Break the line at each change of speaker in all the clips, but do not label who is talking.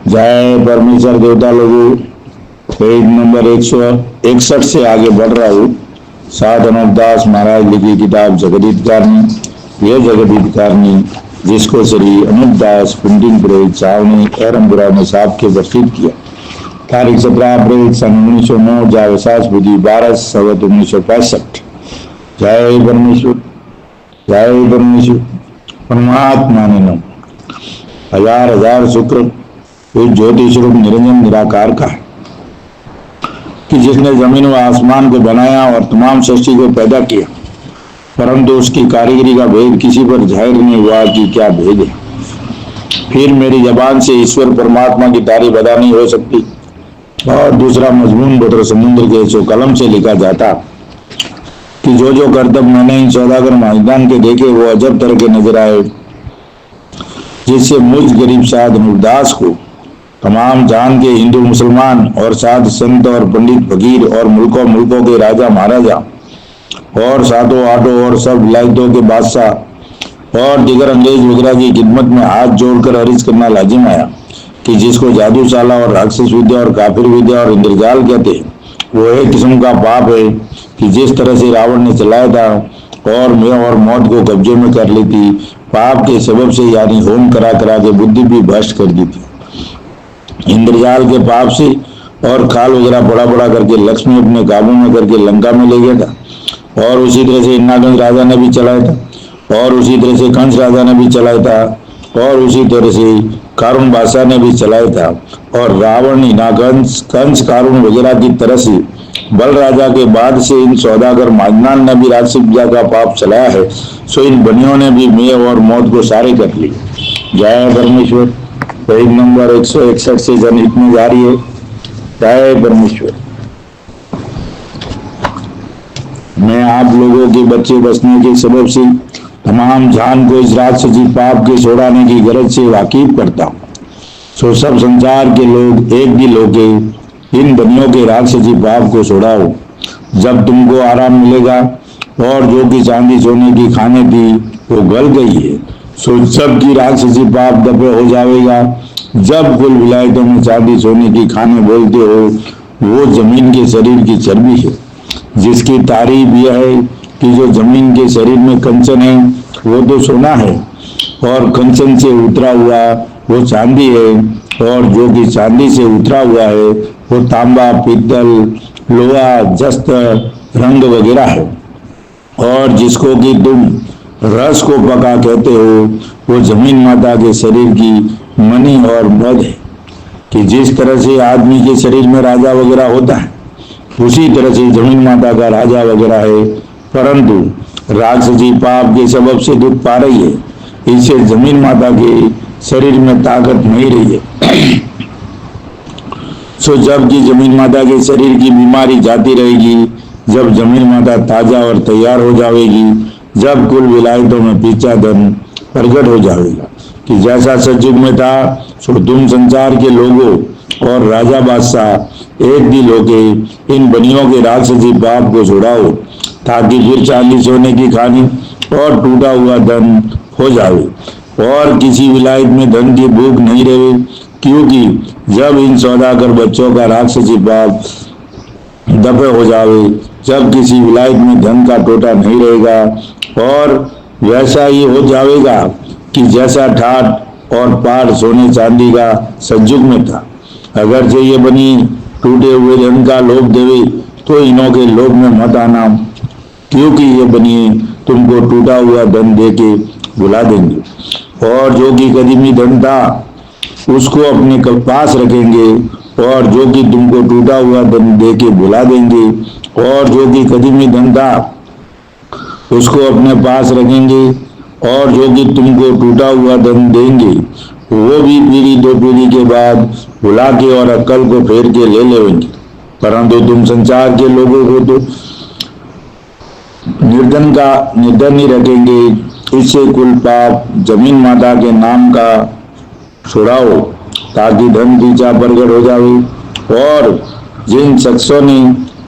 जय परमेश्वर देवता लोगों, पेज नंबर 161 से आगे बढ़ रहा हूँ। साध अनुपदास महाराज लिखी किताब जगदीतकारणी। ये जगदीतकारणी जिसको श्री अनुपदास प्रिंटिंग प्रेस छावनी एरमपुरा में साहब के प्रस्तुत किया। तारीख 17 अप्रैल सन 1909 जावसास बुद्धि 12 संवत 1965। जय परमेश्वर, जय परमेश्वर। परमात्मा ने नो हजार हजार शुक्र उस ज्योति स्वरूप निरंजन निराकार का है कि जिसने जमीन व आसमान को बनाया और तमाम सृष्टि को पैदा किया, परंतु उसकी कारीगरी का भेद किसी पर जाहिर नहीं हुआ कि क्या भेद है। फिर मेरी जबान से ईश्वर परमात्मा की तारीफ अदा नहीं हो सकती। और दूसरा मजमून बदर समुद्र के सो कलम से लिखा जाता कि जो जो करतब मैंने इन सौदागर माहिदान के देखे वो अजब तरह के नजर आए, जिससे मुझ गरीब साध अनुपदास को तमाम जान के हिंदू मुसलमान और साध संत और पंडित फकीर और मुल्कों मुल्कों के राजा महाराजा और सातों आठों और सब विलायतों के बादशाह और दिगर अंग्रेज वगैरह की खिदमत में हाथ जोड़कर अर्ज करना लाजिम आया कि जिसको जादूशाला और राक्षस विद्या और काफिर विद्या और इंद्रजाल कहते हैं, वो एक किस्म का पाप है कि जिस तरह से रावण ने चलाया था और मैं और मौत को कब्जे में कर ली थी, पाप के सबब से, यानी होम करा करा के बुद्धि भी भ्रष्ट कर दी थी। इंद्रजाल के पाप से और खाल वगैरह बड़ा बड़ा करके लक्ष्मी अपने काबू में करके लंका में ले गया था। और उसी तरह से इन्नागंज राजा ने भी चलाया था, और उसी तरह से कंस राजा ने भी चलाया था, और उसी तरह से कारुण बादशाह ने भी चलाया था। और रावण, इन्नागंज, कंस, कारुण वगैरह की तरह से बल राजा के बाद से इन सौदागर माजनान ने भी राक्षस विद्या का पाप चलाया है। सो इन बनियों ने भी मैं और मौत को सारे कर लिए। जय परमेश्वर। पेज नंबर 161 से जनहित में जारी है। जय परमेश्वर। मैं आप लोगों के बच्चे बसने के सबब से तमाम जान को इस राक्षसी पाप के छोड़ाने की गरज से वाकिफ करता हूँ। सो सब संसार के लोग एक दिल होके इन बनियों के राक्षसी पाप को छोड़ाओ। जब तुमको आराम मिलेगा और जो कि चांदी सोने की खाने थी वो गल गई है, सो सबकी राक्षसी पाप दबे हो जाएगा। जब कुल विलायतों में चांदी सोने की खाने बोलते हो, वो जमीन के शरीर की चर्बी है, जिसकी तारीफ यह है कि जो जमीन के शरीर में कंचन है वो तो सोना है, और कंचन से उतरा हुआ वो चांदी है, और जो कि चांदी से उतरा हुआ है वो तांबा, पीतल, लोहा, जस्त, रंग वगैरह है। और जिसको कि तुम रस को पका कहते हो, वो जमीन माता के शरीर की मणि और मद है। कि जिस तरह से आदमी के शरीर में राजा वगैरह होता है, उसी तरह से जमीन माता का राजा वगैरह है, परंतु राक्षसी पाप के सबब से दुख पा रही है। इससे जमीन माता के शरीर में ताकत नहीं रही है। सो जबकि जमीन माता के शरीर की बीमारी जाती रहेगी, जब जमीन माता ताजा और तैयार हो जाएगी, जब कुल विलायतों में पीछा धन प्रकट हो जाएगा कि जैसा सतयुग में था, सो तुम संसार के लोगों और राजा बादशाह एक दिल होके इन बनियों के राक्षसी पाप को छुड़ाओ, ताकि फिर चांदी सोने की खानी और टूटा हुआ धन हो जाए और किसी विलायत में धन की भूख नहीं रहे। क्योंकि जब इन सौदागर बच्चों का राक्षसी पाप दफे हो जावे, जब किसी विलायत में धन का टोटा नहीं रहेगा, और वैसा ही हो जाएगा कि जैसा ठाट और पाट सोने चांदी का सतयुग में था। अगर जो ये बनी टूटे हुए धन का लोभ देवे, तो इन्हों के लोभ में मत आना, क्योंकि ये बनी तुमको टूटा हुआ धन दे के बुला देंगे। और जो कि कदीमी धन था उसको अपने पास रखेंगे, और जो कि तुमको टूटा हुआ धन दे के बुला देंगे। और जो कि कदीमी धन था उसको अपने पास रखेंगे, और जो कि तुमको टूटा हुआ धन देंगे वो भी पीढ़ी दो पीढ़ी के बाद बुला के और अक्ल को फेर के ले लेंगे। परंतु तुम संसार के लोगों को तो निर्धन ही रखेंगे। इससे कुल पाप जमीन माता के नाम का छुड़ाओ, ताकि धन पीछा प्रकट हो जाए। और जिन शख्सों ने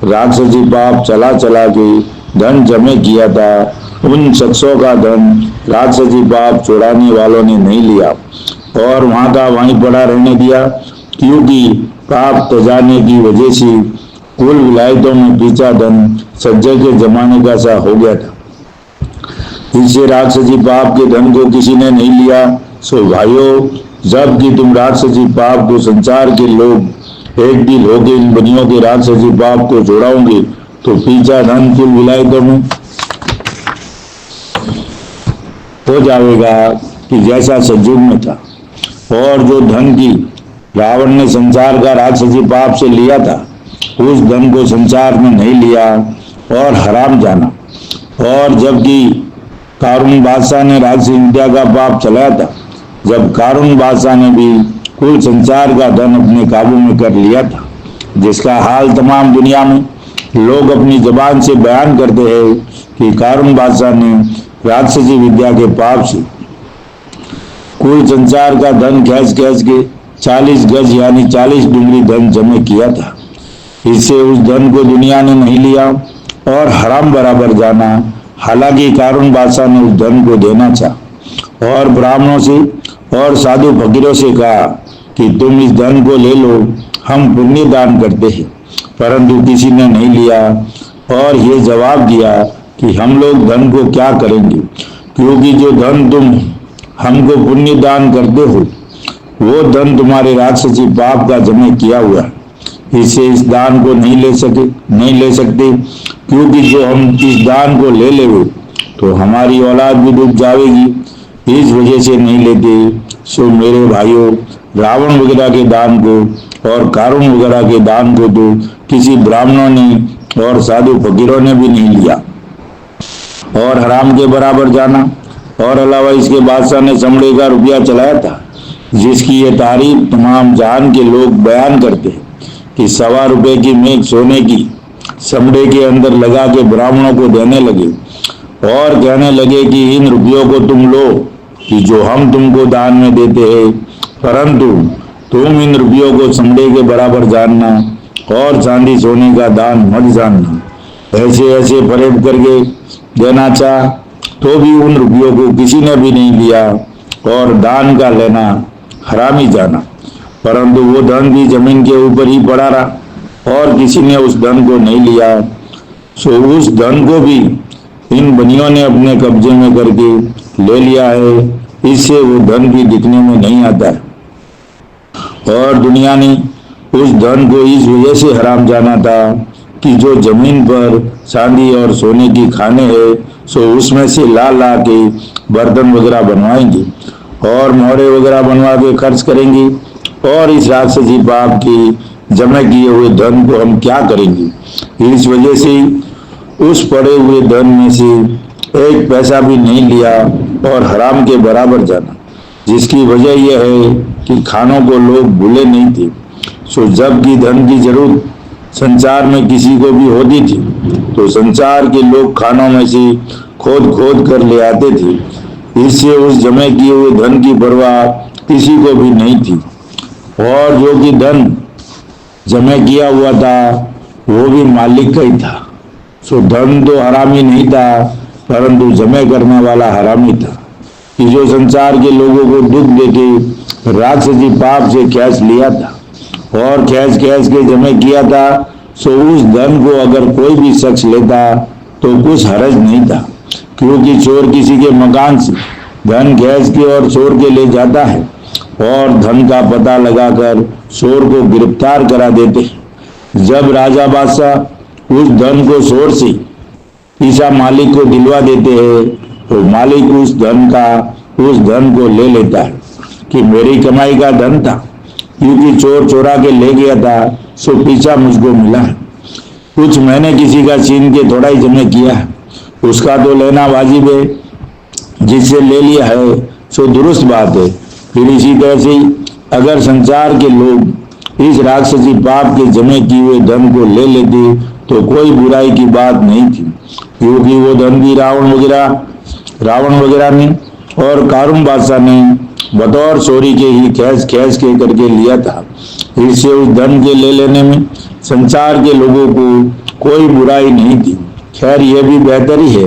राक्षसी पाप चला चला के धन जमे किया था, उन शख्सों का धन राक्षसी पाप छुड़ाने वालों ने नहीं लिया। और वहां का वहीं पड़ा रहने दिया, क्योंकि पाप तजाने की वजह से कुल विलायतों में पीछा धन सज्जन के जमाने का सा हो गया था। इससे राक्षसी पाप के धन को किसी ने नहीं लिया। सो भाइयों, जबकि तुम राक्षसी पाप को संसार के लोग एक दिल होकर इन बनियों के राक्षसी पाप को जोड़ाओगे तो पीछा धन कुल विलायतों में हो जाएगा कि जैसा सतयुग में था। और जो धन की रावण ने संसार का राक्षसी पाप से लिया था, उस धन को संसार में नहीं लिया और हराम जाना। और जबकि कारून बादशाह ने राक्षसी विद्या का पाप चलाया था, जब कारून बादशाह ने भी कुल संसार का धन अपने काबू में कर लिया था, जिसका हाल तमाम दुनिया में लोग अपनी जबान से बयान करते हैं कि कारून बादशाह ने राक्षसी विद्या के पाप से कुल संसार का धन खींच खींच के 40 गज यानी 40 डुंगरी धन जमा किया था। इससे उस धन को दुनिया ने नहीं लिया और हराम बराबर जाना। हालांकि कारून बादशाह ने उस धन को देना चाहा और ब्राह्मणों से और साधु फकीरों से कहा कि तुम इस धन को ले लो, हम पुण्य दान करते हैं, परंतु किसी ने नहीं लिया और ये जवाब दिया कि हम लोग धन को क्या करेंगे, क्योंकि जो धन तुम हमको पुण्य दान करते हो वो धन तुम्हारे राक्षसी पाप का जमा किया हुआ है। इससे इस दान को नहीं ले सकते, क्योंकि जो हम इस दान को ले लेंगे तो हमारी औलाद भी डूब जाएगी, इस वजह से नहीं लेते। सो मेरे भाइयों, रावण वगैरह के दान को और कारून वगैरह के दान को तो किसी ब्राह्मणों ने और साधु फकीरों ने भी नहीं लिया और हराम के बराबर जाना। और अलावा इसके बादशाह ने चमड़े का रुपया चलाया था, जिसकी ये तारीफ तमाम जहान के लोग बयान करते हैं कि 1.25 रुपए की मेघ सोने की चमड़े के अंदर लगा के ब्राह्मणों को देने लगे और कहने लगे कि इन रुपयों को तुम लो कि जो हम तुमको दान में देते हैं, परंतु तुम इन रुपयों को चमड़े के बराबर जानना और चांदी सोने का दान मत जानना। ऐसे ऐसे परेड करके देना चाह तो भी उन रुपयों को किसी ने भी नहीं लिया और दान का लेना हरामी जाना, परंतु वो धन भी जमीन के ऊपर ही पड़ा रहा और किसी ने उस धन को नहीं लिया। सो उस धन को भी इन बनियों ने अपने कब्जे में करके ले लिया है। इससे वो धन भी दिखने में नहीं आता है और दुनिया ने उस धन को इस वजह से हराम जाना था कि जो जमीन पर चांदी और सोने की खाने हैं, सो उसमें से ला ला के बर्तन वगैरह बनवाएंगे और मोहरे वगैरह बनवा के खर्च करेंगे। और इस राक्षसी पाप की जमा किए हुए धन को हम क्या करेंगे। इस वजह से उस पड़े हुए धन में से एक पैसा भी नहीं लिया और हराम के बराबर जाना, जिसकी वजह यह है कि खानों को लोग भूले नहीं थे। सो जबकि धन की जरूरत संसार में किसी को भी होती थी तो संसार के लोग खानों में से खोद खोद कर ले आते थे। इससे उस जमा किए हुए धन की परवाह किसी को भी नहीं थी और जो कि धन जमा किया हुआ था वो भी मालिक का ही था। सो धन तो हरामी नहीं था, परंतु जमा करने वाला हरामी था कि जो संसार के लोगों को दुख देके राक्षसी पाप से खींच लिया था और खींच खींच के जमा किया था। सो उस धन को अगर कोई भी शख्स लेता तो कुछ हर्ज नहीं था, क्योंकि चोर किसी के मकान से धन खींच के और चोर के ले जाता है और धन का पता लगाकर चोर को गिरफ्तार करा देते हैं। जब राजा बादशाह उस धन को चोर से पीछा मालिक को दिलवा देते हैं तो मालिक उस धन को ले लेता है कि मेरी कमाई का धन था, क्योंकि चोर चोरा के ले गया था, सो पीछा मुझको मिला है। कुछ मैंने किसी का छीन के थोड़ा ही जमा किया है, उसका तो लेना वाजिब है, जिससे ले लिया है सो दुरुस्त बात है। फिर इसी तरह से अगर संसार के लोग इस राक्षसी पाप के जमे किए हुए धन को ले लेते तो कोई बुराई की बात नहीं थी, क्योंकि वो धन भी रावण वगैरह ने और कारून बादशाह ने बतौर चोरी के ही खींच खींच के करके लिया था। इससे उस धन के ले लेने में संसार के लोगों को कोई बुराई नहीं थी। खैर यह भी बेहतर ही है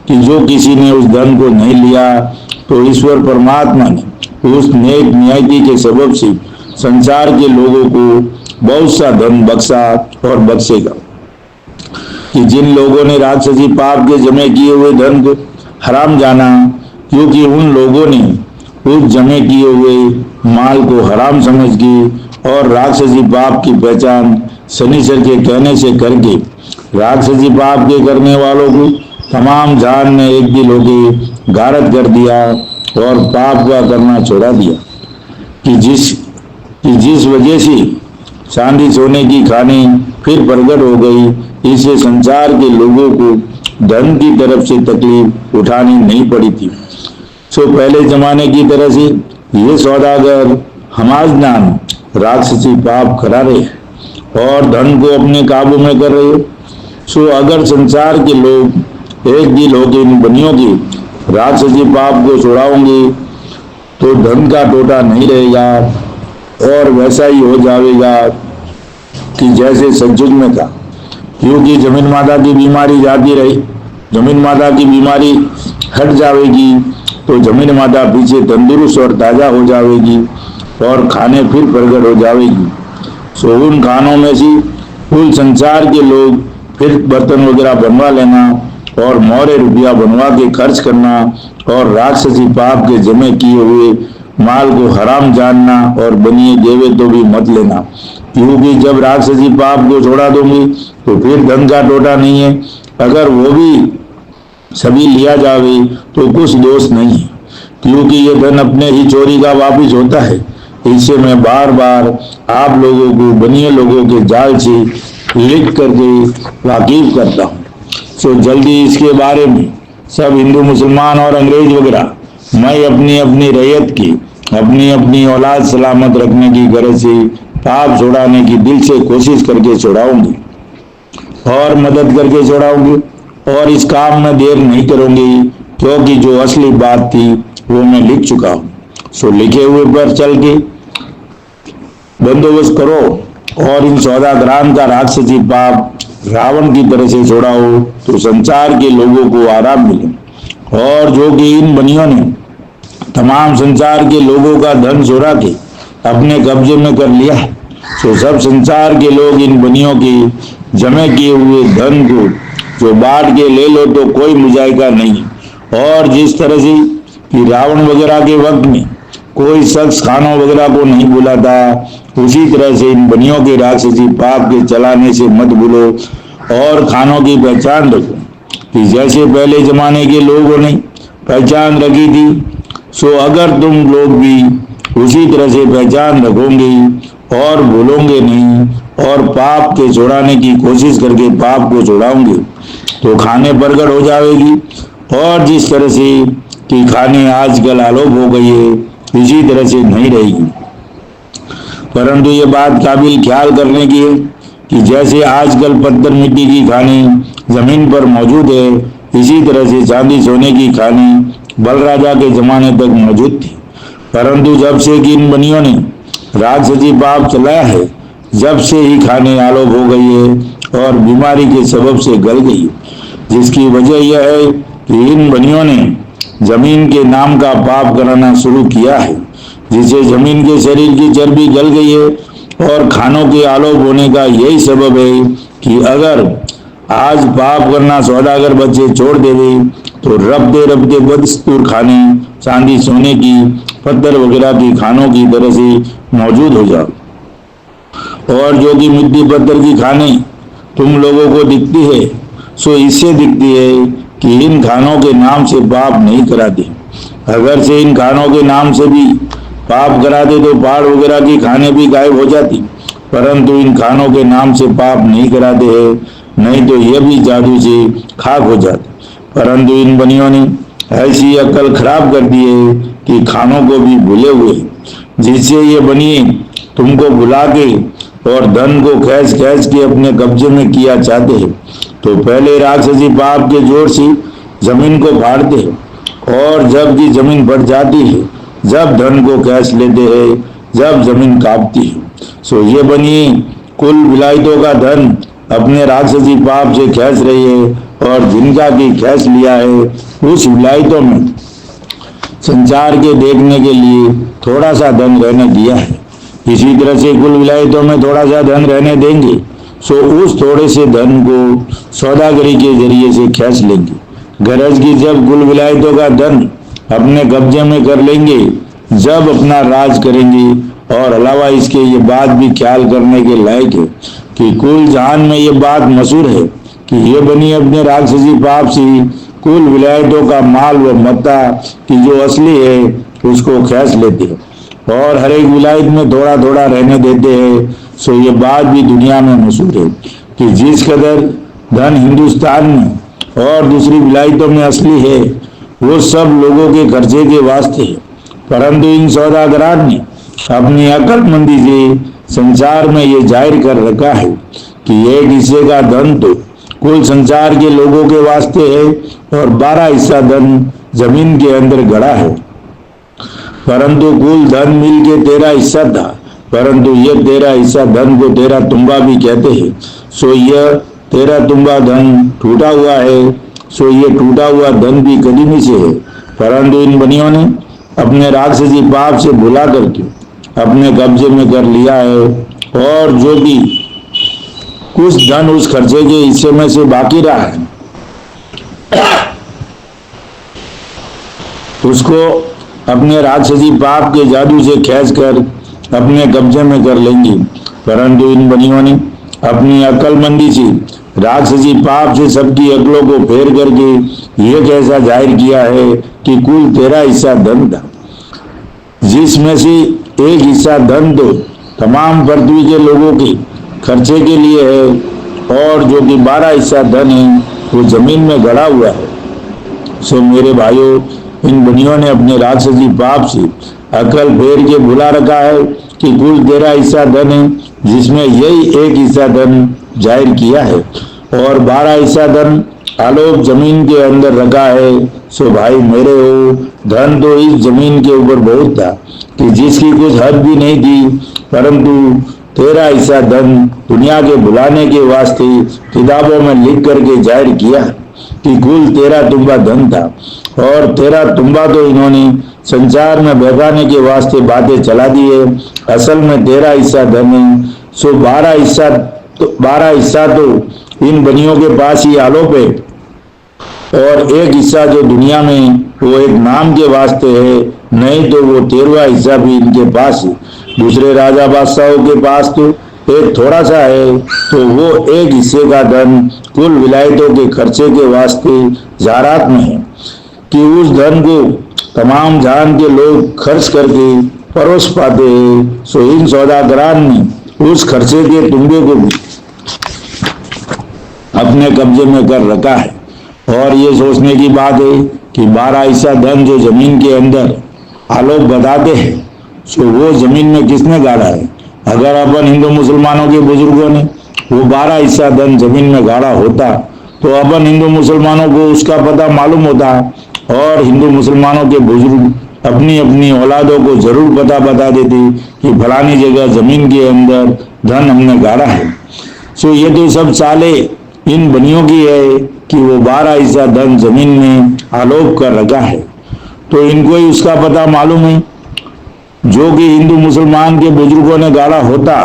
कि जो किसी ने उस धन को नहीं लिया तो ईश्वर परमात्मा ने उस नेक न्यायती के सबब से संसार के लोगों को बहुत सा धन बख्शा और बख्शेगा। कि जिन लोगों ने राक्षसी पाप के जमे किए हुए धन को हराम जाना, क्योंकि उन लोगों ने उस जमे किए हुए माल को हराम समझ के और राक्षसी पाप की पहचान शनिचर के कहने से करके राक्षसी पाप के करने वालों को तमाम जान ने एक दिल होके गारद कर दिया और पाप का करना छोड़ा दिया। कि जिस वजह से चांदी सोने की खानी फिर प्रकट हो गई, इससे संसार के लोगों को धन की तरफ से तकलीफ उठानी नहीं पड़ी थी। सो पहले जमाने की तरह से ये सौदागर हमाजनान राक्षसी पाप करा रहे और धन को अपने काबू में कर रहे। सो अगर संसार के लोग एक दिल होकर इन बनियों की राक्षसी पाप को छुड़ाओगे तो धन का टोटा नहीं रहेगा और वैसा ही हो जाएगा कि जैसे सचमुच में था। क्योंकि जमीन माता की बीमारी जाती रही, जमीन माता की बीमारी हट जाएगी तो जमीन माता पीछे तंदुरुस्त और ताज़ा हो जाएगी और खाने फिर प्रकट हो जाएगी। सो उन खानों में से कुल संसार के लोग फिर बर्तन वगैरह बनवा लेना और मोहरे रुपया बनवा के खर्च करना और राक्षसी पाप के जमे किए हुए माल को हराम जानना और बनिए देवे तो भी मत लेना। क्योंकि जब राक्षसी पाप को छोड़ा दोगे तो फिर धन का टोटा नहीं है। अगर वो भी सभी लिया जावे तो कुछ दोष नहीं है, क्योंकि ये धन अपने ही चोरी का वापिस होता है। इससे मैं बार बार आप लोगों को बनिए लोगों के जाल से लिख करके वाकिफ करता हूँ। सो जल्दी इसके बारे में सब हिंदू मुसलमान और अंग्रेज वगैरह मैं अपनी अपनी रैयत की अपनी अपनी औलाद सलामत रखने की गरज से पाप छुड़ाने की दिल से कोशिश करके छुड़ाऊंगी और मदद करके छुड़ाऊंगी और इस काम में देर नहीं करूंगी, क्योंकि जो असली बात थी वो मैं लिख चुका हूँ। सो लिखे हुए पर चल के बंदोबस्त करो और इन 14 ग्राम का राक्षसी पाप रावण की तरह से छोड़ाओ तो संसार के लोगों को आराम मिले। और जो कि इन बनियों ने तमाम संसार के लोगों का धन चुरा के अपने कब्जे में कर लिया है, तो सब संसार के लोग इन बनियों के जमे किए हुए धन को जो बांट के ले लो तो कोई मुजाहिदा नहीं। और जिस तरह से कि रावण वगैरह के वक्त में कोई शख्स खानों वगैरह को नहीं बुलाता, उसी तरह से इन बनियों के राक्षसी पाप के चलाने से मत भूलो और खानों की पहचान रखो कि जैसे पहले जमाने के लोगों ने पहचान रखी थी। सो अगर तुम लोग भी उसी तरह से पहचान रखोगे और भूलोगे नहीं और पाप के छुड़ाने की कोशिश करके पाप को छुड़ाओगे तो खाने प्रकट हो जाएगी। और जिस तरह से कि खाने आजकल आलोप हो गई है, इसी तरह से नहीं रहेगी। परंतु ये बात काबिल ख्याल करने की है कि जैसे आजकल पत्थर मिट्टी की खानी जमीन पर मौजूद है, इसी तरह से चांदी सोने की खानी बलराजा के जमाने तक मौजूद थी। परंतु जब से कि इन बनियों ने राक्षसी पाप चलाया है, जब से ही खाने आलोप हो गई है और बीमारी के सबब से गल गई, जिसकी वजह यह है कि इन बनियों ने जमीन के नाम का पाप कराना शुरू किया है, जिससे जमीन के शरीर की चर्बी गल गई है। और खानों के आलोप होने का यही सबब है कि अगर आज पाप करना सौदागर बच्चे छोड़ देवे तो रबते बदस्तूर खाने चांदी सोने की पत्थर वगैरह की खानों की तरह से मौजूद हो जाओ। और जो कि मिट्टी पत्थर की खाने तुम लोगों को दिखती है, सो इससे दिखती है कि इन खानों के नाम से पाप नहीं कराते। अगर से इन खानों के नाम से भी पाप कराते तो पहाड़ वगैरह की खाने भी गायब हो जाती, परंतु इन खानों के नाम से पाप नहीं कराते हैं, नहीं तो ये भी जादू से खाक हो जाते। परंतु इन बनियों ने ऐसी अक्ल खराब कर दी है कि खानों को भी भूले हुए, जिससे ये बनिए तुमको भुला के और धन को खैस खैस के अपने कब्जे में किया चाहते हैं। तो पहले राक्षसी पाप के जोर से जमीन को फाड़ते हैं और जब की जमीन फट जाती है, जब धन को कैस लेते हैं, जब जमीन कांपती है। सो ये बनिए कुल विलायतों का धन अपने राक्षसी पाप से खैस रही है और जिनका की खैस लिया है उस विलायतों में संसार के देखने के लिए थोड़ा सा धन रहने दिया है। इसी तरह से कुल विलायतों में थोड़ा सा धन रहने देंगे, सो उस थोड़े से धन को सौदागरी के जरिए से खींच लेंगे। गरज की जब कुल विलायतों का धन अपने कब्जे में कर लेंगे, जब अपना राज करेंगे। और अलावा इसके ये बात भी ख्याल करने के लायक है कि कुल जहान में ये बात मशहूर है कि ये बनी अपने राक्षसी पाप से कुल विलायतों का माल व मत्ता की जो असली है उसको खींच लेते हैं और हर एक विलायत में थोड़ा थोड़ा रहने देते हैं। सो ये बात भी दुनिया में मशहूर है कि जिस कदर धन हिंदुस्तान में और दूसरी विलायतों में असली है वो सब लोगों के खर्चे के वास्ते है। परंतु इन सौदागरान ने अपनी अकलमंदी से संसार में ये जाहिर कर रखा है कि एक हिस्से का धन तो कुल संसार के लोगों के वास्ते है और 12 हिस्सा धन जमीन के अंदर गड़ा है। परंतु कुल धन मिल के 13 हिस्सा था, परंतु ये 13 हिस्सा धन को 13 तुम्बा भी कहते हैं। सो यह 13 तुम्बा धन टूटा हुआ है। सो ये टूटा हुआ धन भी कदीमी से है, परंतु इन बनियों ने अपने राक्षसी पाप से भुला करके अपने कब्जे में कर लिया है। और जो भी कुछ धन उस खर्चे के हिस्से में से बाकी रहा है उसको अपने राक्षसी पाप के जादू से खींच कर अपने कब्जे में कर लेंगे। परंतु इन बनियों ने अपनी अक्लमंदी से राक्षसी पाप से सबकी अकलों को फेर करके ये कैसा जाहिर किया है कि कुल 13 हिस्सा धन था, जिसमें से एक हिस्सा धन तो तमाम पृथ्वी के लोगों के खर्चे के लिए है और जो कि 12 हिस्सा धन है वो जमीन में गड़ा हुआ है। सो मेरे भाइयों, इन बनियों ने अपने राक्षसी पाप से अकल फेर के भुला रखा है कि कुल 13 हिस्सा धन है, जिसमें यही एक हिस्सा धन जाहिर किया है और 12 हिस्सा धन आलोक जमीन के अंदर रखा है। सो भाई मेरे हो, धन तो इस जमीन के ऊपर बहुत था कि जिसकी कुछ हद भी नहीं थी, परंतु 13 हिस्सा धन दुनिया के बुलाने के वास्ते किताबों में लिख करके जाहिर किया कि कुल 13 तुम्बा धन था। और 13 तुम्बा तो इन्होंने संसार में बहकाने के वास्ते बातें चला दी है, असल में 13 हिस्सा धन है। सो 12 हिस्सा तो इन बनियों के पास ही आलोप है और एक हिस्सा जो दुनिया में वो एक नाम के वास्ते है, नहीं तो वो 13वां हिस्सा भी इनके पास है। दूसरे राजा बादशाहों के पास तो एक थोड़ा सा है, तो वो एक हिस्से का धन कुल विलायतों के खर्चे के वास्ते ज़रात में है कि उस धन को तमाम जहान के लोग खर्च करके परोस पाते हैं। सो इन सौदागरान ने उस खर्चे के तुम्बे को भी अपने कब्जे में कर रखा है। और ये सोचने की बात है कि 12 हिस्सा धन जो जमीन के अंदर आलोक बताते हैं, सो वो जमीन में किसने गाड़ा है। अगर अपन हिंदू मुसलमानों के बुजुर्गों ने वो 12 हिस्सा धन जमीन में गाड़ा होता तो अपन हिंदू मुसलमानों को उसका पता मालूम होता और हिंदू मुसलमानों के बुजुर्ग अपनी अपनी औलादों को जरूर पता बता देते कि फलानी जगह जमीन के अंदर धन हमने गाड़ा है। सो ये तो सब चाले इन बनियों की है कि वो 12 हिस्सा धन जमीन में आलोक कर रखा है, तो इनको ही उसका पता मालूम है। जो कि हिंदू मुसलमान के बुजुर्गों ने गाड़ा होता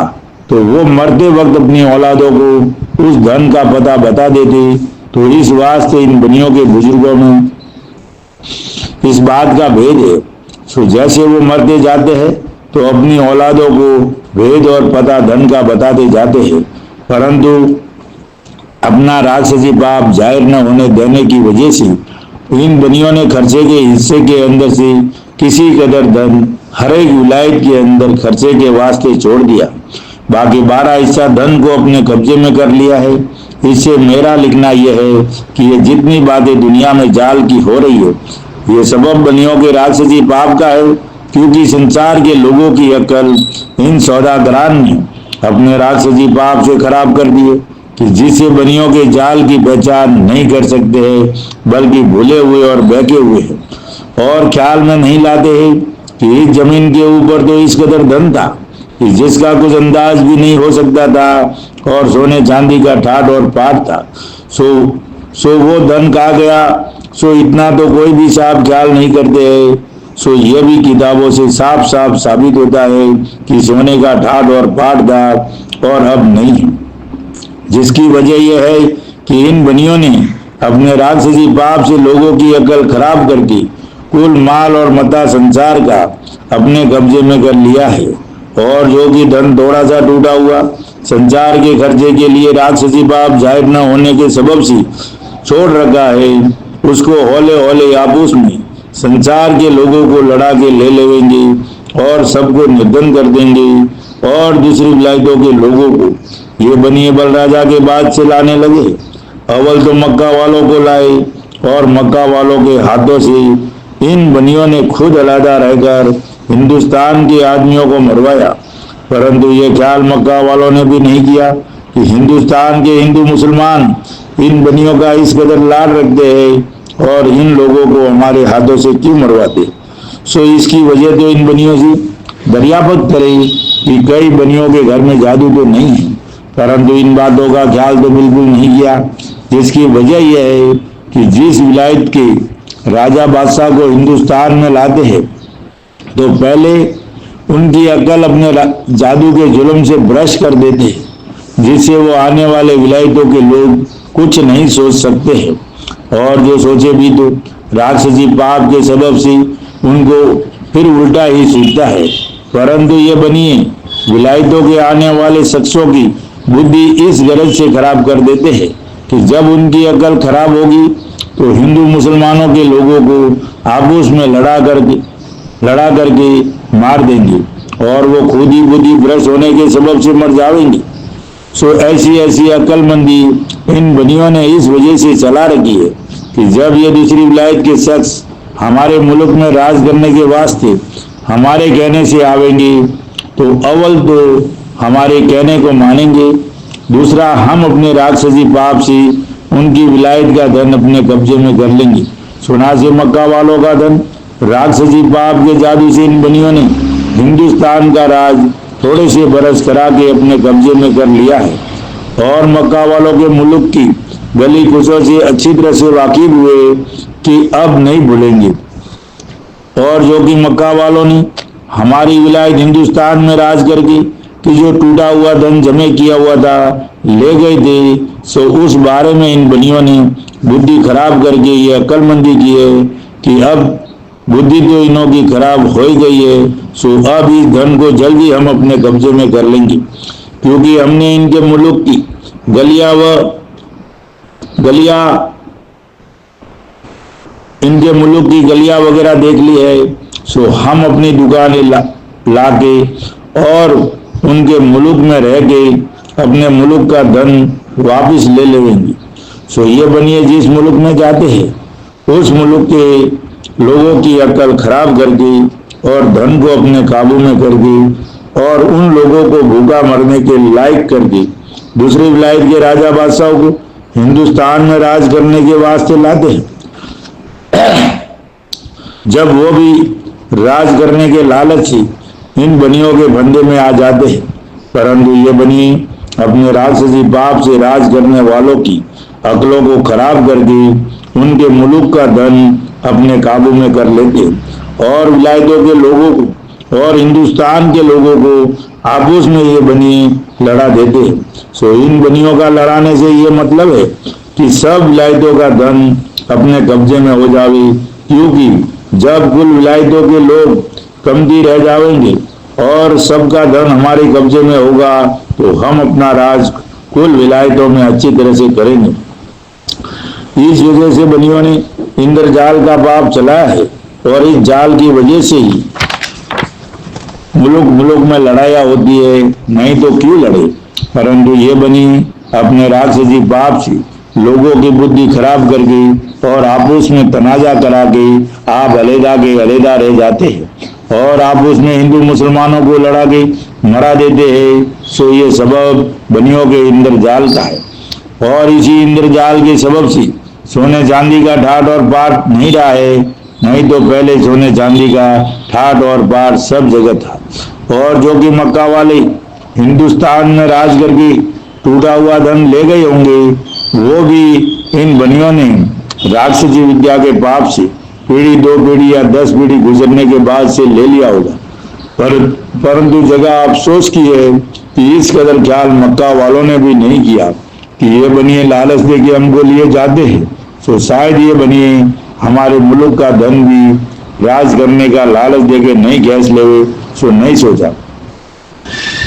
तो वो मरते वक्त अपनी औलादों को उस धन का पता बता देते। तो इस वास्ते इन बनियों के बुजुर्गों में इस बात का भेद है। सो जैसे वो मरते जाते हैं तो अपनी औलादों को भेद और पता धन का बताते जाते हैं, परंतु अपना राक्षसी पाप जाहिर न होने देने की वजह से इन बनियों ने खर्चे के हिस्से के अंदर से किसी कदर धन हर एक विलायत के अंदर खर्चे के वास्ते छोड़ दिया। बाकी 12 हिस्सा धन को अपने कब्जे में कर लिया है। इससे मेरा लिखना यह है कि ये जितनी बातें दुनिया में जाल की हो रही है, ये सबब बनियों के राक्षसी पाप का है, क्योंकि संसार के लोगों की अकल इन सौदागरान ने अपने राक्षसी पाप से खराब कर दिए कि जिससे बनियों के जाल की पहचान नहीं कर सकते हैं, बल्कि भूले हुए और बहके हुए हैं और ख्याल में नहीं लाते हैं कि इस जमीन के ऊपर तो इस कदर धन था कि जिसका कुछ अंदाज भी नहीं हो सकता था और सोने चांदी का ठाट और पाट था। सो वो धन कहाँ गया, सो इतना तो कोई भी साहब ख्याल नहीं करते हैं। सो यह भी किताबों से साफ साफ साबित होता है कि सोने का ठाट और पाट था और अब नहीं है, जिसकी वजह यह है कि इन बनियों ने अपने राक्षसी पाप से लोगों की अकल खराब करके कुल माल और मता संसार का अपने कब्जे में कर लिया है, और जो कि धन थोड़ा सा टूटा हुआ संसार के खर्चे के लिए राक्षसी पाप जाहिर न होने के सबब से छोड़ रखा है, उसको हौले हौले आपस में संसार के लोगों को लड़ा के ले लेंगे और सबको निर्धन कर देंगे, और दूसरी विलायतों के लोगों को ये बनिए बलराजा के बाद से लाने लगे। अव्वल तो मक्का वालों को लाए और मक्का वालों के हाथों से इन बनियों ने खुद अलहदा रहकर हिंदुस्तान के आदमियों को मरवाया, परंतु ये ख्याल मक्का वालों ने भी नहीं किया कि हिंदुस्तान के हिंदू मुसलमान इन बनियों का इस कदर लाड रखते हैं और इन लोगों को हमारे हाथों से क्यों मरवाते। सो इसकी वजह तो इन बनियों से दरियाफत करे कि कई बनियों के घर में जादू तो नहीं है, परंतु इन बातों का ख्याल तो बिल्कुल नहीं किया, जिसकी वजह यह है कि जिस विलायत के राजा बादशाह को हिंदुस्तान में लाते हैं तो पहले उनकी अकल अपने जादू के जुल्म से ब्रश कर देते हैं, जिससे वो आने वाले विलायतों के लोग कुछ नहीं सोच सकते हैं, और जो सोचे भी तो राक्षसी पाप के सबब से उनको फिर उल्टा ही सूझता है। परंतु ये बनिए विलायतों के आने वाले शख्सों की बुद्धि इस गरज से खराब कर देते हैं कि जब उनकी अकल खराब होगी तो हिंदू मुसलमानों के लोगों को आपस में लड़ा करके मार देंगे और वो खुद ही बुद्धि भ्रष्ट होने के सबब से मर जाएंगे। सो ऐसी अक्लमंदी इन बनियों ने इस वजह से चला रखी है कि जब ये दूसरी विलायत के शख्स हमारे मुल्क में राज करने के वास्ते हमारे कहने से आवेंगे तो अव्वल तो हमारे कहने को मानेंगे, दूसरा हम अपने राक्षसी पाप से उनकी विलायत का धन अपने कब्जे में कर लेंगे। सुना से मक्का वालों का धन राक्षसी पाप के जादू से इन बनियों ने हिंदुस्तान का राज थोड़े से बरस करा के अपने कब्जे में कर लिया है, और मक्का वालों के मुल्क की गली कुचों से अच्छी तरह से वाकिफ हुए कि अब नहीं भूलेंगे, और जो कि मक्का वालों ने हमारी विलायत हिंदुस्तान में राज करके कि जो टूटा हुआ धन जमे किया हुआ था ले गए थे, सो उस बारे में इन बनियों ने बुद्धि खराब करके ये अक्लमंदी की है कि अब बुद्धि तो इनों की खराब हो ही गई है, सो अब इस धन को जल्दी हम अपने कब्जे में कर लेंगे, क्योंकि हमने इनके मुल्क की इनके मुल्क की गलियां वगैरह देख ली है, सो हम अपनी दुकानें ला के और उनके मुल्क में रह के अपने मुल्क का धन वापस ले लेंगे। सो ये बनिए जिस मुल्क में जाते हैं उस मुल्क के लोगों की अकल खराब करके और धन को अपने काबू में करके और उन लोगों को भूखा मरने के लायक करके दूसरी विलायत के राजा बादशाहों को हिंदुस्तान में राज करने के वास्ते लाते हैं। जब वो भी राज करने के लालच से इन बनियों के फंदे में आ जाते हैं, परंतु ये बनिए अपने राक्षसी पाप से राज करने वालों की अकलों को खराब करके उनके मुल्क का धन अपने काबू में कर लेते हैं और विलायतों के लोगों को और हिंदुस्तान के लोगों को आपस में ये बनिए लड़ा देते हैं। सो इन बनियों का लड़ाने से ये मतलब है कि सब विलायतों का धन अपने कब्जे में हो जावे, क्योंकि जब कुल विलायतों के लोग कमती रह जाएंगे और सबका धन हमारे कब्जे में होगा तो हम अपना राज कुल विलायतों में अच्छी तरह से करेंगे। इस वजह से बनियों ने इंद्रजाल का पाप चलाया है और इस जाल की वजह से ही मुल्क में लड़ाइयाँ होती है, नहीं तो क्यों लड़े। परंतु ये बनी अपने राक्षसी पाप से लोगों की बुद्धि खराब करके और आपस में तनाजा करा के आप अलहदा के अलहदा रह जाते हैं और आपस में हिंदू मुसलमानों को लड़ा के मरा देते हैं। सो ये सबब बनियों के इंद्रजाल का है और इसी इंद्रजाल के सबब से सोने चांदी का ठाट और पाट नहीं रहा है, नहीं तो पहले सोने चांदी का ठाट और पाट सब जगह था। और जो कि मक्का वाले हिंदुस्तान में राज करके टूटा हुआ धन ले गए होंगे, वो भी इन बनियों ने राक्षसी विद्या के पाप से पीढ़ी 2 पीढ़ी या 10 पीढ़ी गुजरने के बाद से ले लिया होगा। परंतु जगह अफसोस की है कि इस कदर ख्याल मक्का वालों ने भी नहीं किया कि ये बनिए लालच दे के हमको लिए जाते हैं, तो शायद ये बनिए हमारे मुल्क का धन भी राज करने का लालच दे के नहीं गैस ले, सो नहीं सोचा।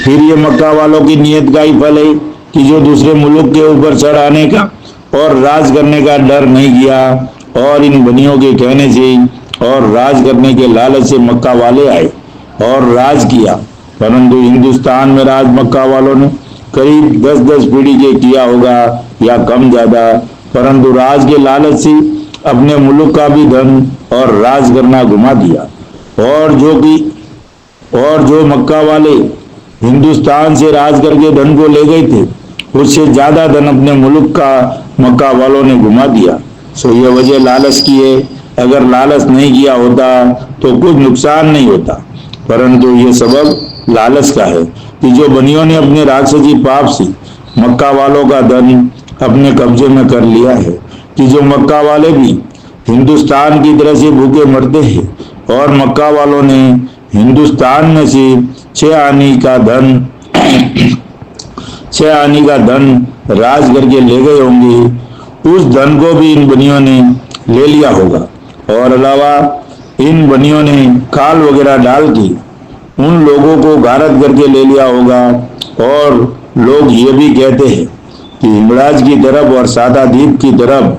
फिर ये मक्का वालों की नीयत का ही फल है कि जो दूसरे मुल्क के ऊपर चढ़ आने का और राज करने का डर नहीं किया और इन बनियों के कहने से और राज करने के लालच से मक्का वाले आए और राज किया। परंतु हिंदुस्तान में राज मक्का वालों ने करीब 10-10 पीढ़ी के किया होगा या कम ज्यादा, परंतु राज के लालच से अपने मुल्क का भी धन और राज करना घुमा दिया। और जो मक्का वाले हिंदुस्तान से राज करके धन को ले गए थे, उससे ज्यादा धन अपने मुल्क का मक्का वालों ने घुमा दिया। सो ये वजह लालच की है। अगर लालच नहीं किया होता तो कुछ नुकसान नहीं होता, परंतु ये सबब लालच का है कि जो बनियों ने अपने राक्षसी पाप से मक्का वालों का धन अपने कब्जे में कर लिया है, कि जो मक्का वाले भी हिंदुस्तान की तरह से भूखे मरते हैं और मक्का वालों ने हिंदुस्तान में से 6 आनी का धन राज करके ले गए होंगे, उस धन को भी इन बनियों ने ले लिया होगा। और अलावा इन बनियों ने खाल वगैरह डाल के उन लोगों को गारत करके ले लिया होगा। और लोग ये भी कहते हैं कि हिमराज की तरफ और सादा द्वीप की तरफ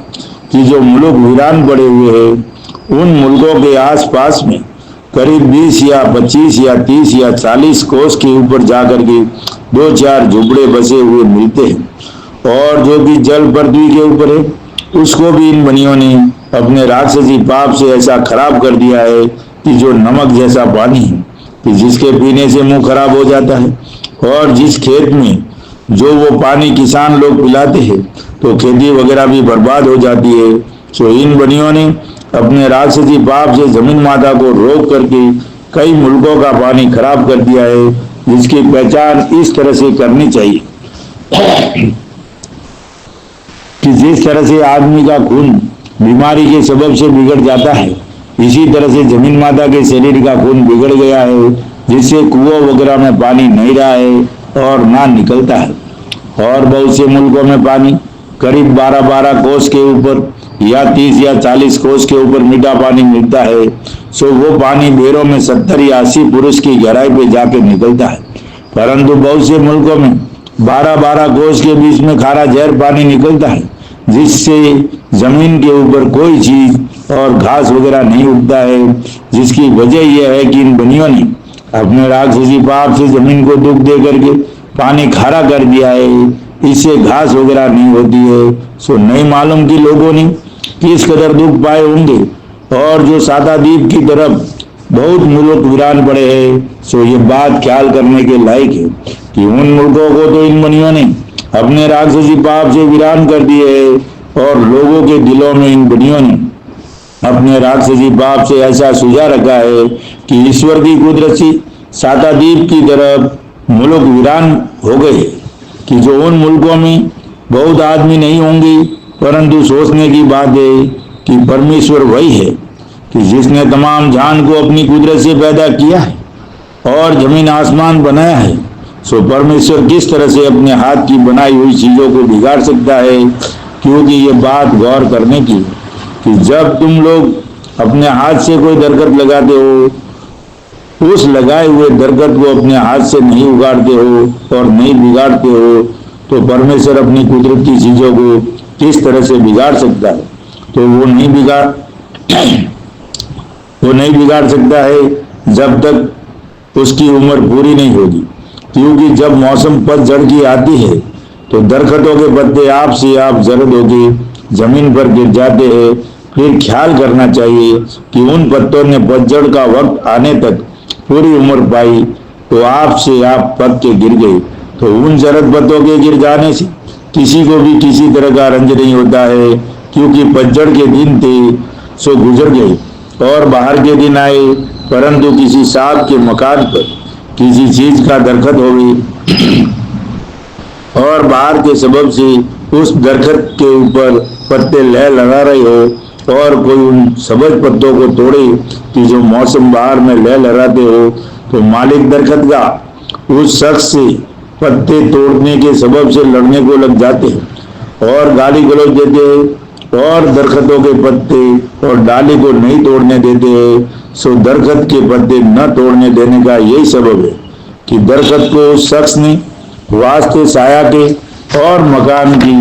कि जो मुल्क वीरान पड़े हुए हैं, उन मुल्कों के आसपास में करीब 20 या 25 या 30 या 40 कोस के ऊपर जाकर के 2-4 झुपड़े बसे हुए मिलते हैं। और जो कि जल पृथ्वी के ऊपर है, उसको भी इन बनियों ने अपने राक्षसी पाप से ऐसा खराब कर दिया है कि जो नमक जैसा पानी है कि जिसके पीने से मुंह खराब हो जाता है। और जिस खेत में जो वो पानी किसान लोग पिलाते हैं तो खेती वगैरह भी बर्बाद हो जाती है। सो इन बनियों ने अपने राक्षसी पाप से जमीन माता को रोक करके कई मुल्कों का पानी खराब कर दिया है, जिसकी पहचान इस तरह से करनी चाहिए कि जिस तरह से आदमी का खून बीमारी के सबब से बिगड़ जाता है, इसी तरह से जमीन माता के शरीर का खून बिगड़ गया है, जिससे कुओं वगैरह में पानी नहीं रहा है और ना निकलता है। और बहुत से मुल्कों में पानी करीब 12-12 कोस के ऊपर या 30 या 40 कोस के ऊपर मीठा पानी मिलता है। सो वो पानी बेरों में 70 या 80 पुरुष की गहराई पे जाके निकलता है। परंतु बहुत से मुल्कों में 12-12 कोस के बीच में खारा जहर पानी निकलता है, जिससे जमीन के ऊपर कोई चीज और घास वगैरह नहीं उगता है। जिसकी वजह यह है कि इन बनियों ने अपने राक्षसी पाप से जमीन को दुख दे करके पानी खारा कर दिया है, इससे घास वगैरह नहीं होती है। सो नहीं मालूम कि लोगों ने किस कदर दुख पाए होंगे। और जो सादा द्वीप की तरफ बहुत मुल्क वीरान पड़े हैं, सो ये बात ख्याल करने के लायक है कि उन मुल्कों को तो इन बनियों ने अपने राक्षसी पाप से वीरान कर दिए है और लोगों के दिलों में इन बनियों ने अपने राक्षसी पाप से ऐसा सुझा रखा है कि ईश्वर की कुदरत से सादा द्वीप की तरफ मुल्क वीरान हो गए कि जो उन मुल्कों में बहुत आदमी नहीं होंगे। परंतु सोचने की बात है कि परमेश्वर वही है कि जिसने तमाम जान को अपनी कुदरत से पैदा किया है और जमीन आसमान बनाया है। सो परमेश्वर किस तरह से अपने हाथ की बनाई हुई चीजों को बिगाड़ सकता है। क्योंकि ये बात गौर करने की कि जब तुम लोग अपने हाथ से कोई दरख्त लगाते हो, उस लगाए हुए दरख्त को अपने हाथ से नहीं उगाड़ते हो और नहीं बिगाड़ते हो, तो परमेश्वर अपनी कुदरत की चीजों को किस तरह से बिगाड़ सकता है। तो वो नहीं बिगाड़ सकता है जब तक उसकी उम्र पूरी नहीं होगी। क्योंकि जब मौसम पतझड़ की आती है तो दरख्तों के पत्ते आप से आप जर्द होके जमीन पर गिर जाते हैं। फिर ख्याल करना चाहिए कि उन पत्तों ने पतझड़ का वक्त आने तक पूरी उम्र पाई तो आप से आप पक के गिर गए। तो उन जरद पत्तों के गिर जाने से किसी को भी किसी तरह का रंज नहीं होता है, क्योंकि पतझड़ के दिन थे सो गुजर गए और बाहर के दिन आए। परंतु किसी सांप के मकान पर किसी चीज का दरख्त हो गई और बाहर के सबब से उस दरख्त के ऊपर पत्ते लह लगा रहे हो और कोई उन सबज पत्तों को तोड़े कि जो मौसम बहार में लहराते हो, तो मालिक दरखत का उस शख्स से पत्ते तोड़ने के सबब से लड़ने को लग जाते हैं और गाली गलौज देते हैं और दरख्तों के पत्ते और डाली को नहीं तोड़ने देते हैं। सो दरख्त के पत्ते न तोड़ने देने का यही सबब है कि दरख्त को उस शख्स ने वास्ते साया के और मकान की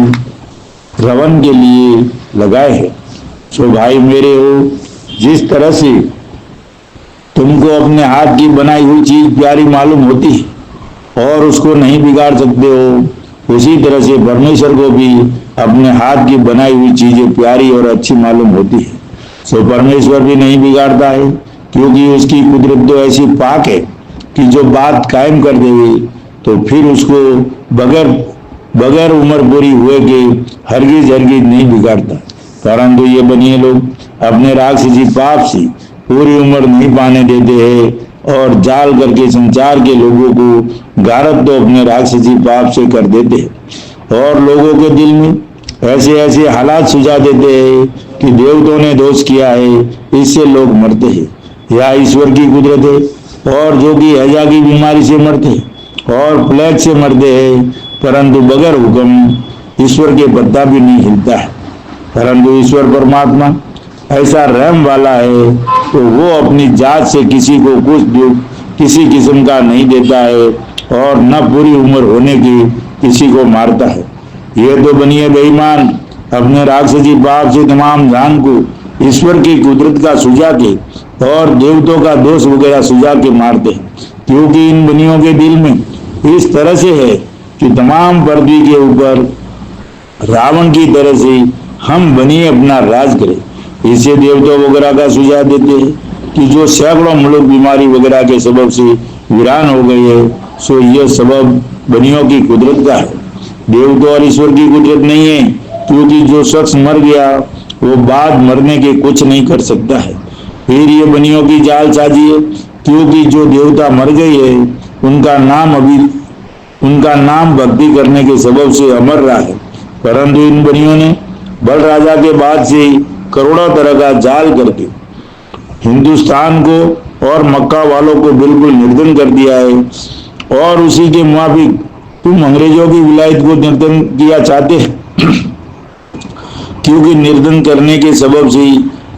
रवन के लिए लगाए हैं। सो भाई मेरे हो, जिस तरह से तुमको अपने हाथ की बनाई हुई चीज प्यारी मालूम होती है और उसको नहीं बिगाड़ सकते हो, उसी तरह से परमेश्वर को भी अपने हाथ की बनाई हुई चीजें प्यारी और अच्छी मालूम होती है। सो परमेश्वर भी नहीं बिगाड़ता है, क्योंकि उसकी कुदरत तो ऐसी पाक है कि जो बात कायम कर देगी तो फिर उसको बगैर उम्र पूरी हुए के हरगिज नहीं बिगाड़ता। परंतु ये बनिए लोग अपने राक्षसी पाप से पूरी उम्र नहीं पाने देते हैं और जाल करके संसार के लोगों को गारत तो अपने राक्षसी पाप से कर देते हैं और लोगों के दिल में ऐसे ऐसे हालात सुझा देते हैं कि देवताओं ने दोष किया है, इससे लोग मरते हैं। यह ईश्वर की कुदरत है। और जो कि हैजा की बीमारी से मरते हैं और प्लेग से मरते हैं, परंतु बगैर हुक्म ईश्वर के पत्ता भी नहीं हिलता है। परंतु ईश्वर परमात्मा ऐसा रहम वाला है तो वो अपनी जात से किसी को कुछ दुख किसी किस्म का नहीं देता है और न पूरी उम्र होने की किसी को मारता है। ये तो बनिए बेईमान अपने राक्षसी पाप से तमाम जान को ईश्वर की कुदरत का सुझा के और देवताओं का दोष वगैरह सुझा के मारते हैं, क्योंकि इन बनियों के दिल में इस तरह से है कि तमाम पृथ्वी के ऊपर रावण की तरह से हम बनिए अपना राज करें। इसे देवताओं वगैरह का सुझाव देते हैं कि जो सैकड़ों मुल्क बीमारी वगैरह के सबब से वीरान हो गए है, सो यह सबब बनियों की कुदरत का है, देवता और ईश्वर की कुदरत नहीं है। क्योंकि जो शख्स मर गया वो बाद मरने के कुछ नहीं कर सकता है। फिर ये बनियों की जालसाजी है, क्योंकि जो देवता मर गए है उनका नाम भक्ति करने के सबब से अमर रहा है। परंतु इन बनियों ने बल राजा के बाद से करोड़ों तरह का जाल करके हिंदुस्तान को और मक्का वालों को बिल्कुल निर्धन कर दिया है और उसी के मुताबिक तुम अंग्रेजों की विलायत को निर्धन किया चाहते हैं। क्योंकि निर्धन करने के सबब से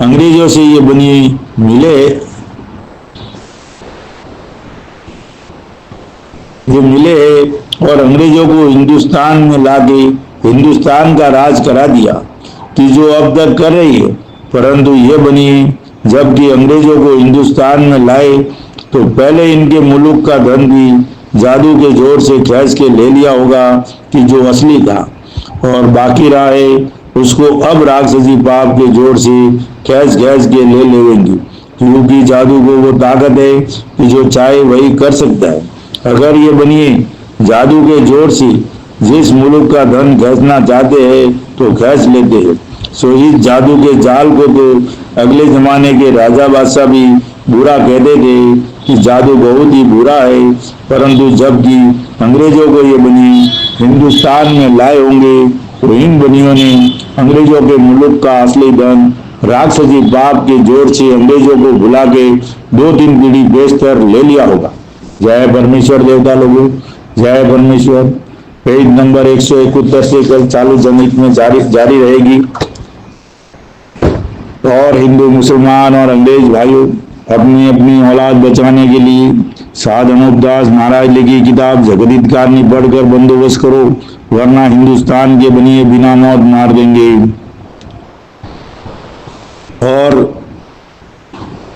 अंग्रेजों से ये बनिए मिले है और अंग्रेजों को हिंदुस्तान में लाके हिंदुस्तान का राज करा दिया कि जो अब तक कर रही है। परंतु ये बनिए जबकि अंग्रेजों को हिंदुस्तान में लाए तो पहले इनके मुल्क का धन भी जादू के जोर से खींच के ले लिया होगा कि जो असली था, और बाकी रहा है उसको अब राक्षसी पाप के जोर से खींच के ले लेंगे, क्योंकि जादू को वो ताकत है कि जो चाहे वही कर सकता है। अगर ये बनिए जादू के जोर से जिस मुल्क का धन खींचना चाहते हैं तो खींच लेते हैं। सो इस जादू के जाल को तो अगले जमाने के राजा बादशाह भी बुरा कहते थे कि जादू बहुत ही बुरा है। परंतु जबकि अंग्रेजों को ये बनी हिंदुस्तान में लाए होंगे तो इन बनियों ने अंग्रेजों के मुल्क का असली धन राक्षसी पाप के जोर से अंग्रेजों को भुला के 2-3 पीढ़ी बेशतर ले लिया होगा। जय परमेश्वर देवता लोगों, जय परमेश्वर। पेज नंबर 171 से कल चालू जनहित में जारी रहेगी। और हिंदू मुसलमान और अंग्रेज भाइयों अपनी अपनी औलाद बचाने के लिए साध अनूपदास महाराज लिखी किताब जगदीत कारणी पढ़कर बंदोबस्त करो, वरना हिंदुस्तान के बनिए बिना मौत मार देंगे। और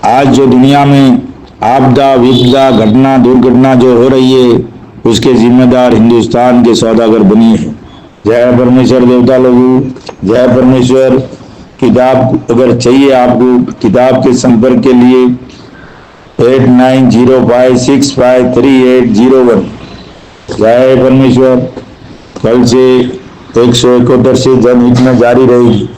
आज जो दुनिया में आपदा विपदा घटना दुर्घटना जो हो रही है उसके जिम्मेदार हिंदुस्तान के सौदागर बनिए हैं। जय परमेश्वर देवता लोगों, जय परमेश्वर। किताब अगर चाहिए आपको, किताब के संपर्क के लिए 8905653801। जय परमेश्वर। कल से 171 से जनहित में जारी रहेगी।